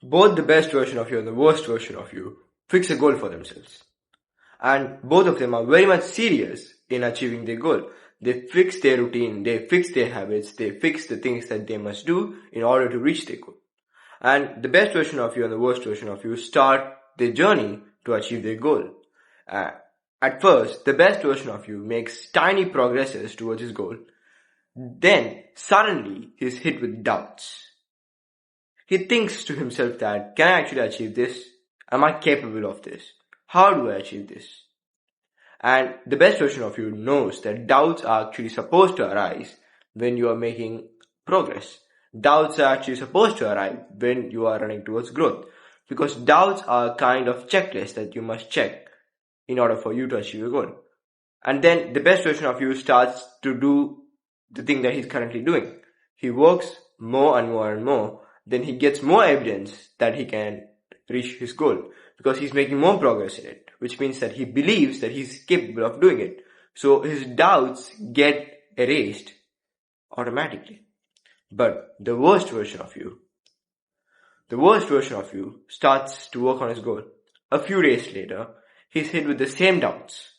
Both the best version of you and the worst version of you fix a goal for themselves. And both of them are very much serious in achieving their goal. They fix their routine, they fix their habits, they fix the things that they must do in order to reach their goal. And the best version of you and the worst version of you start their journey to achieve their goal. At first, the best version of you makes tiny progresses towards his goal. Then, suddenly, he is hit with doubts. He thinks to himself that, can I actually achieve this? Am I capable of this? How do I achieve this? And the best version of you knows that doubts are actually supposed to arise when you are making progress. Doubts are actually supposed to arise when you are running towards growth. Because doubts are a kind of checklist that you must check in order for you to achieve your goal. And then the best version of you starts to do the thing that he's currently doing. He works more and more and more. Then he gets more evidence that he can reach his goal because he's making more progress in it, which means that he believes that he's capable of doing it. So his doubts get erased automatically. But the worst version of you starts to work on his goal. A few days later, he's hit with the same doubts.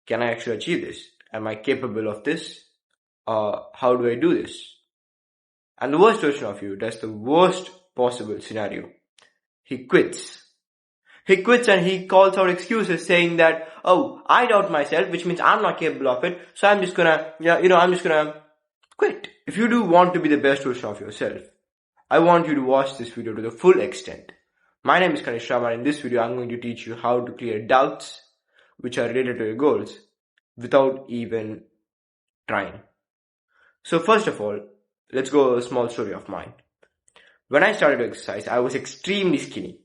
Can I actually achieve this? Am I capable of this? How do I do this? And the worst version of you does the worst possible scenario. He quits. He quits and he calls out excuses saying that, oh, I doubt myself, which means I'm not capable of it. So I'm just gonna quit. If you do want to be the best version of yourself, I want you to watch this video to the full extent. My name is Kanish Sharma, and in this video I'm going to teach you how to clear doubts which are related to your goals without even trying. So first of all, let's go over a small story of mine. When I started to exercise, I was extremely skinny.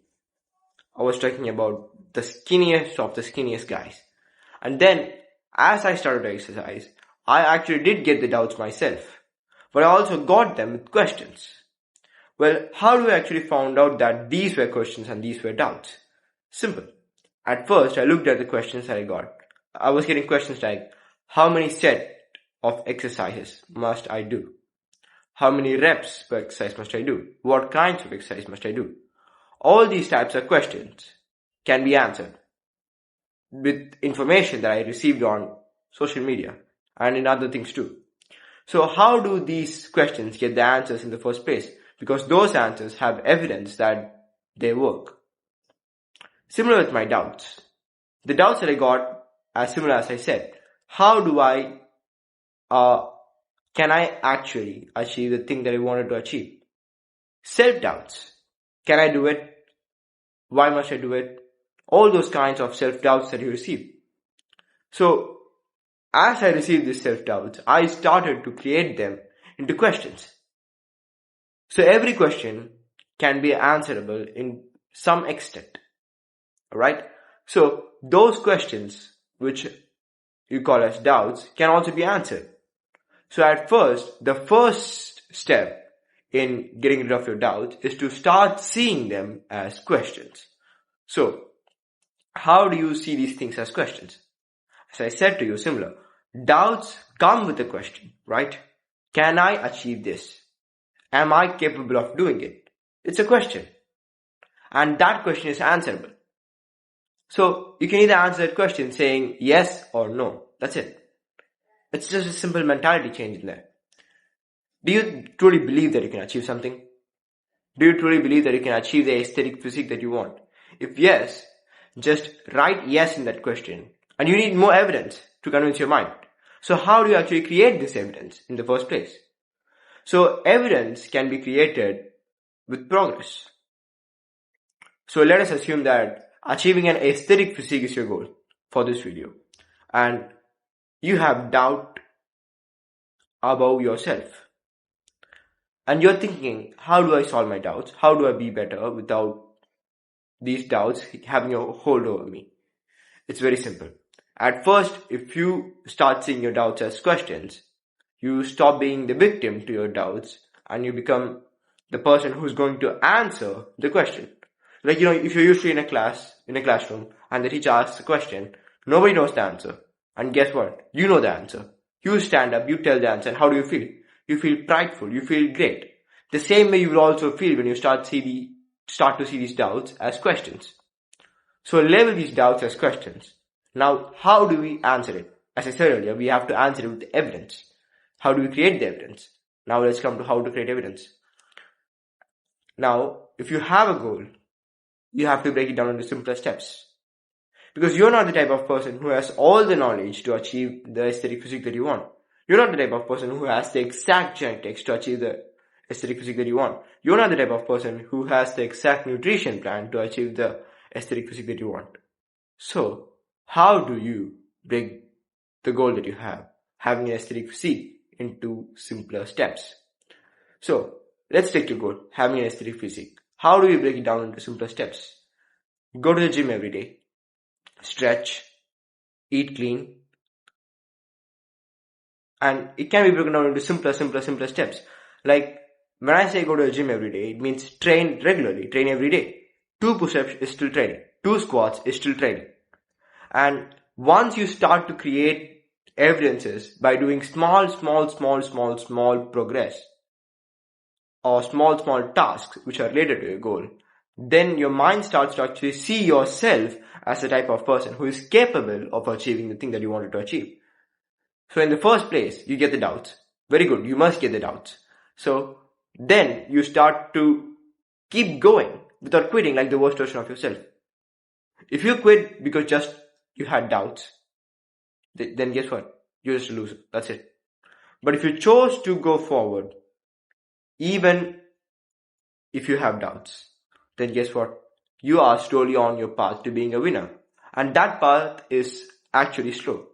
I was talking about the skinniest of the skinniest guys. And then, as I started to exercise, I actually did get the doubts myself. But I also got them with questions. Well, how do I actually find out that these were questions and these were doubts? Simple. At first, I looked at the questions that I got. I was getting questions like, how many sets of exercises must I do? How many reps per exercise must I do? What kinds of exercise must I do? All these types of questions can be answered with information that I received on social media and in other things too. So how do these questions get the answers in the first place? Because those answers have evidence that they work. Similar with my doubts. The doubts that I got are similar as I said. How do can I actually achieve the thing that I wanted to achieve? Self-doubts. Can I do it? Why must I do it? All those kinds of self-doubts that you receive. So, as I received these self-doubts, I started to create them into questions. So every question can be answerable in some extent. Alright? So, those questions, which you call as doubts, can also be answered. So at first, the first step in getting rid of your doubts is to start seeing them as questions. So, how do you see these things as questions? As I said to you, similar. Doubts come with a question, right? Can I achieve this? Am I capable of doing it? It's a question. And that question is answerable. So, you can either answer that question saying yes or no. That's it. It's just a simple mentality change in there. Do you truly believe that you can achieve something? Do you truly believe that you can achieve the aesthetic physique that you want? If yes, just write yes in that question. And you need more evidence to convince your mind. So how do you actually create this evidence in the first place? So evidence can be created with progress. So let us assume that achieving an aesthetic physique is your goal for this video. And you have doubt about yourself. And you're thinking, how do I solve my doubts? How do I be better without these doubts having a hold over me? It's very simple. At first, if you start seeing your doubts as questions, you stop being the victim to your doubts and you become the person who's going to answer the question. Like, if you're usually in a classroom, and the teacher asks a question, nobody knows the answer. And guess what? You know the answer. You stand up, you tell the answer, and how do you feel? You feel prideful, you feel great. The same way you will also feel when you start see the start to see these doubts as questions. So label these doubts as questions. Now, how do we answer it? As I said earlier, we have to answer it with evidence. How do we create the evidence? Now let's come to how to create evidence. Now, if you have a goal, you have to break it down into simpler steps. Because you're not the type of person who has all the knowledge to achieve the aesthetic physique that you want. You're not the type of person who has the exact genetics to achieve the aesthetic physique that you want. You're not the type of person who has the exact nutrition plan to achieve the aesthetic physique that you want. So, how do you break the goal that you have, having an aesthetic physique, into simpler steps? So, let's take your goal, having an aesthetic physique. How do we break it down into simpler steps? Go to the gym every day, stretch, eat clean, and it can be broken down into simpler steps. Like, when I say go to the gym every day, it means train regularly, train every day. 2 push-ups is still training. 2 squats is still training. And once you start to create evidences by doing small progress, or small tasks which are related to your goal, then your mind starts to actually see yourself as the type of person who is capable of achieving the thing that you wanted to achieve. So in the first place, you get the doubts. Very good, you must get the doubts. So then you start to keep going without quitting like the worst version of yourself. If you quit because just you had doubts, then guess what? You're just a loser. That's it. But if you chose to go forward, even if you have doubts, then guess what? You are slowly on your path to being a winner. And that path is actually slow.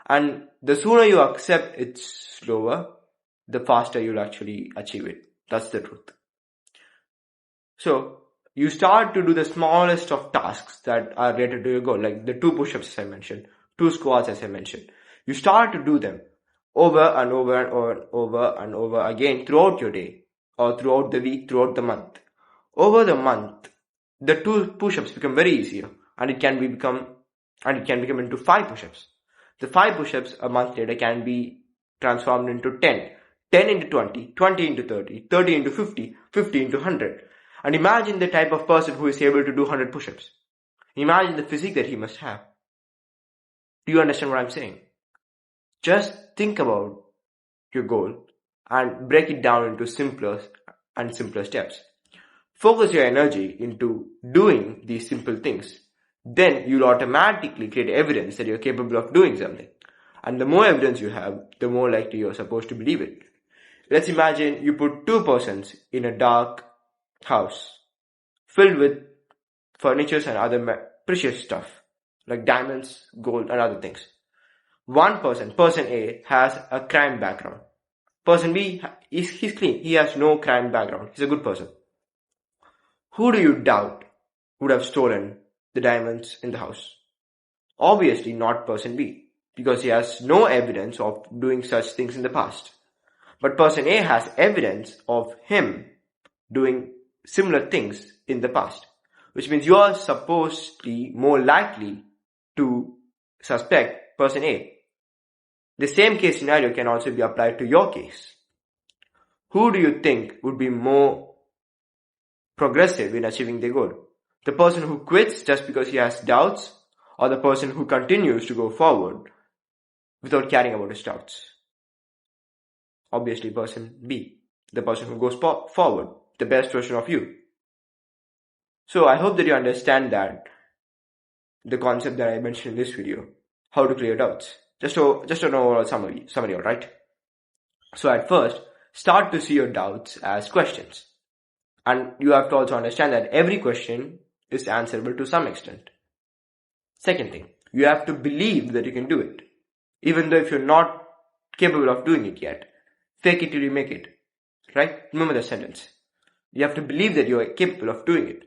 And the sooner you accept it's slower, the faster you'll actually achieve it. That's the truth. So, you start to do the smallest of tasks that are related to your goal, like the 2 push-ups as I mentioned, 2 squats as I mentioned. You start to do them over and over again throughout your day, or throughout the week, throughout the month. Over the month, the 2 push-ups become very easier, and it can become into 5 push-ups. The 5 push-ups a month later can be transformed into 10, 10 into 20, 20 into 30, 30 into 50, 50 into 100. And imagine the type of person who is able to do 100 push-ups. Imagine the physique that he must have. Do you understand what I'm saying? Just think about your goal and break it down into simpler steps. Focus your energy into doing these simple things. Then you'll automatically create evidence that you're capable of doing something. And the more evidence you have, the more likely you're supposed to believe it. Let's imagine you put 2 persons in a dark house filled with furnitures and other precious stuff like diamonds, gold and other things. One person A, has a crime background. Person B, he's clean. He has no crime background. He's a good person. Who do you doubt would have stolen the diamonds in the house? Obviously not person B, because he has no evidence of doing such things in the past. But person A has evidence of him doing similar things in the past, which means you are supposedly more likely to suspect person A. The same case scenario can also be applied to your case. Who do you think would be more progressive in achieving their goal? The person who quits just because he has doubts, or the person who continues to go forward without caring about his doubts? Obviously person B, the person who goes forward, the best version of you. So I hope that you understand that the concept that I mentioned in this video, how to clear doubts. Just an overall summary, alright? So at first, start to see your doubts as questions. And you have to also understand that every question is answerable to some extent. Second thing, you have to believe that you can do it. Even though if you're not capable of doing it yet, fake it till you make it. Right? Remember the sentence. You have to believe that you are capable of doing it.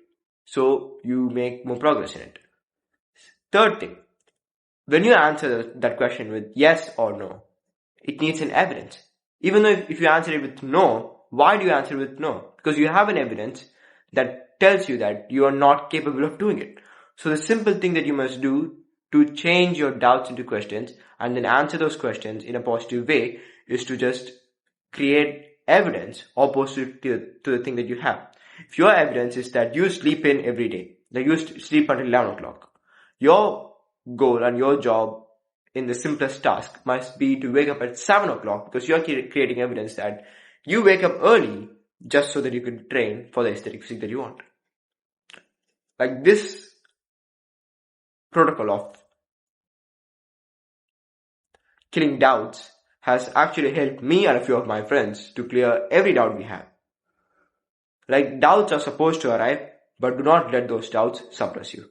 So you make more progress in it. Third thing, when you answer that question with yes or no, it needs an evidence. Even though if you answer it with no, why do you answer with no? Because you have an evidence that tells you that you are not capable of doing it. So the simple thing that you must do to change your doubts into questions and then answer those questions in a positive way is to just create evidence opposite to the thing that you have. If your evidence is that you sleep in every day, like you sleep until 11 o'clock, your goal and your job in the simplest task must be to wake up at 7 o'clock because you're creating evidence that you wake up early just so that you can train for the aesthetic physique that you want. Like this protocol of killing doubts has actually helped me and a few of my friends to clear every doubt we have. Like doubts are supposed to arrive, but do not let those doubts suppress you.